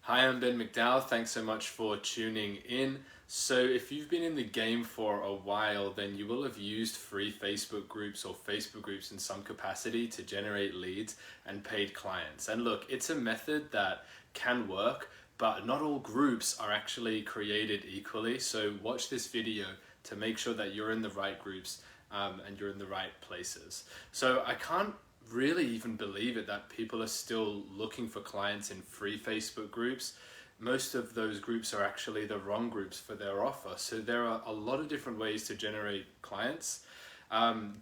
Hi, I'm Ben McDowell. Thanks so much for tuning in. So if you've been in the game for a while, then you will have used free Facebook groups or Facebook groups in some capacity to generate leads and paid clients. And look, it's a method that can work, but not all groups are actually created equally. So watch this video to make sure that you're in the right groups and you're in the right places. So I can't really even believe it that people are still looking for clients in free Facebook groups. Most of those groups are actually the wrong groups for their offer. So there are a lot of different ways to generate clients.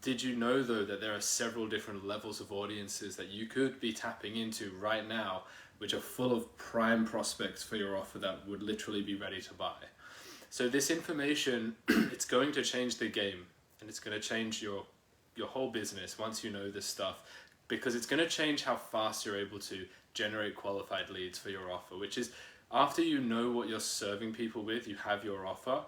Did you know though that there are several different levels of audiences that you could be tapping into right now, which are full of prime prospects for your offer that would literally be ready to buy? So this information, it's going to change the game, and it's going to change your whole business once you know this stuff, because it's going to change how fast you're able to generate qualified leads for your offer, which is after you know what you're serving people with, you have your offer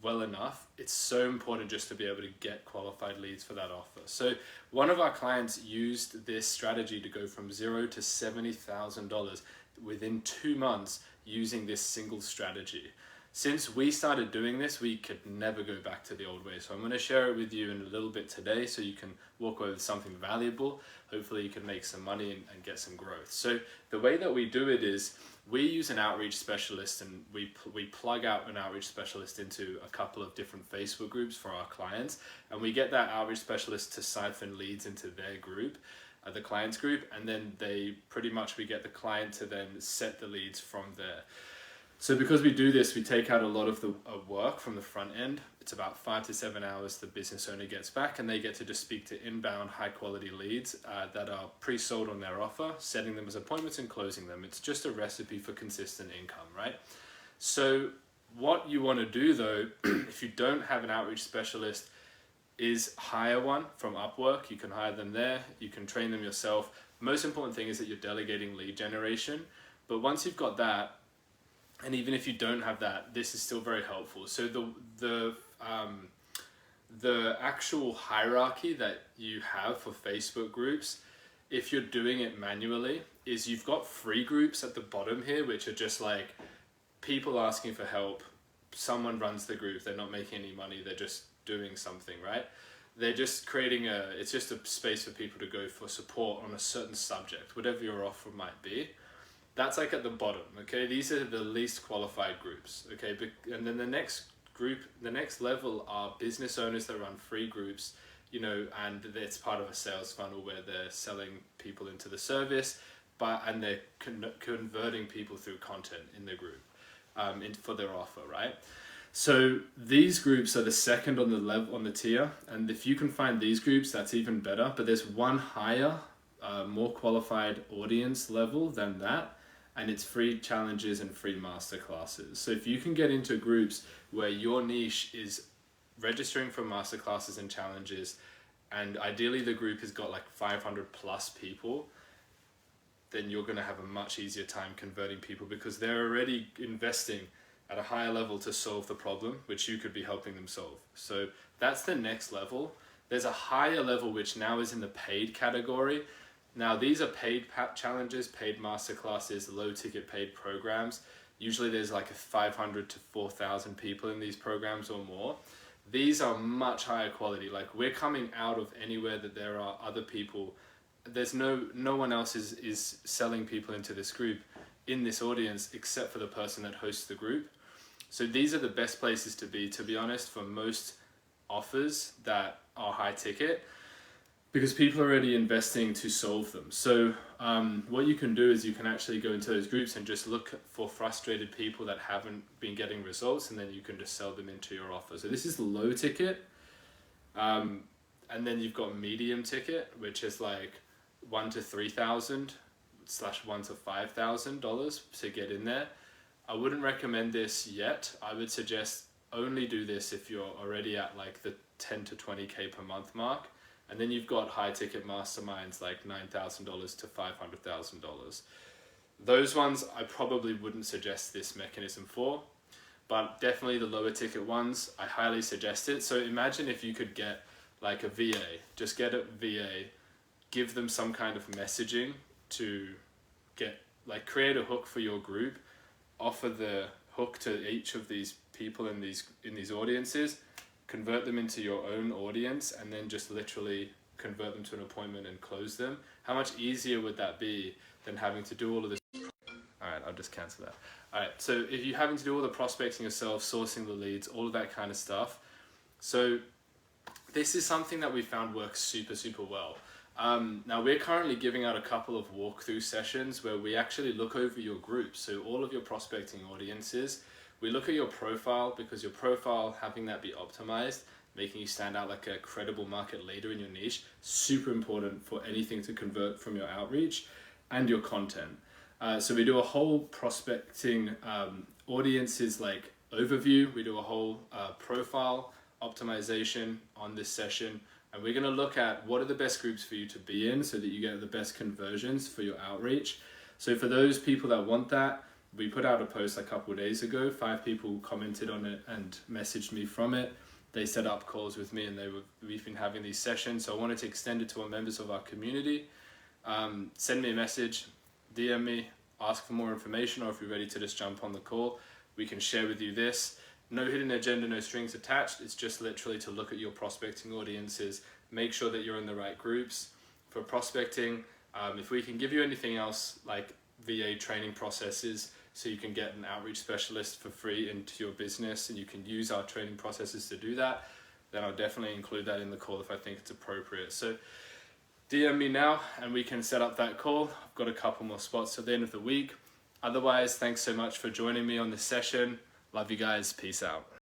well enough, it's so important just to be able to get qualified leads for that offer. So one of our clients used this strategy to go from $0 to $70,000 within 2 months using this single strategy. Since we started doing this, we could never go back to the old way. So I'm going to share it with you in a little bit today so you can walk away with something valuable. Hopefully you can make some money and get some growth. So the way that we do it is we use an outreach specialist, and we plug out an outreach specialist into a couple of different Facebook groups for our clients. And we get that outreach specialist to siphon leads into their group, the client's group. And then we get the client to then set the leads from there. So because we do this, we take out a lot of the work from the front end. It's about 5 to 7 hours the business owner gets back, and they get to just speak to inbound high quality leads that are pre-sold on their offer, setting them as appointments and closing them. It's just a recipe for consistent income, right? So what you want to do though, if you don't have an outreach specialist, is hire one from Upwork. You can hire them there. You can train them yourself. Most important thing is that you're delegating lead generation. But once you've got that, and even if you don't have that, this is still very helpful. So the actual hierarchy that you have for Facebook groups, if you're doing it manually, is you've got free groups at the bottom here, which are just like people asking for help. Someone runs the group, they're not making any money, they're just doing something, right? They're just creating it's just a space for people to go for support on a certain subject, whatever your offer might be. That's like at the bottom, okay? These are the least qualified groups, okay? And then the next level are business owners that run free groups, and it's part of a sales funnel where they're selling people into the service, and they're converting people through content in the group for their offer, right? So these groups are the second on the tier, and if you can find these groups, that's even better. But there's one higher, more qualified audience level than that, and it's free challenges and free masterclasses. So if you can get into groups where your niche is registering for masterclasses and challenges, and ideally the group has got like 500 plus people, then you're going to have a much easier time converting people, because they're already investing at a higher level to solve the problem, which you could be helping them solve. So that's the next level. There's a higher level, which now is in the paid category. Now these are paid challenges, paid masterclasses, low ticket paid programs. Usually there's like 500 to 4,000 people in these programs or more. These are much higher quality. Like, we're coming out of anywhere that there are other people. There's no one else is selling people into this group in this audience except for the person that hosts the group. So these are the best places to be honest, for most offers that are high ticket, because people are already investing to solve them. So what you can do is you can actually go into those groups and just look for frustrated people that haven't been getting results, and then you can just sell them into your offer. So this is low ticket. And then you've got medium ticket, which is like $1,000 to $3,000 / $1,000 to $5,000 to get in there. I wouldn't recommend this yet. I would suggest only do this if you're already at like the 10 to 20K per month mark. And then you've got high ticket masterminds like $9,000 to $500,000. Those ones I probably wouldn't suggest this mechanism for, but definitely the lower ticket ones, I highly suggest it. So imagine if you could get like a VA, just get a VA, give them some kind of messaging to get like create a hook for your group, offer the hook to each of these people in these audiences, convert them into your own audience, and then just literally convert them to an appointment and close them. How much easier would that be than having to do all of this? All right, I'll just cancel that. All right, so if you're having to do all the prospecting yourself, sourcing the leads, all of that kind of stuff, so this is something that we found works super, super well. Now we're currently giving out a couple of walkthrough sessions where we actually look over your group. So all of your prospecting audiences, we look at your profile, because your profile, having that be optimized, making you stand out like a credible market leader in your niche, super important for anything to convert from your outreach, and your content. So we do a whole prospecting audiences like overview. We do a whole profile optimization on this session, and we're going to look at what are the best groups for you to be in so that you get the best conversions for your outreach. So for those people that want that, we put out a post a couple of days ago. 5 people commented on it and messaged me from it. They set up calls with me, and we've been having these sessions. So I wanted to extend it to our members of our community. Send me a message, DM me, ask for more information, or if you're ready to just jump on the call, we can share with you this. No hidden agenda, no strings attached. It's just literally to look at your prospecting audiences, make sure that you're in the right groups for prospecting. If we can give you anything else like VA training processes, so you can get an outreach specialist for free into your business and you can use our training processes to do that, then I'll definitely include that in the call if I think it's appropriate. So DM me now and we can set up that call. I've got a couple more spots till the end of the week. Otherwise, thanks so much for joining me on this session. Love you guys. Peace out.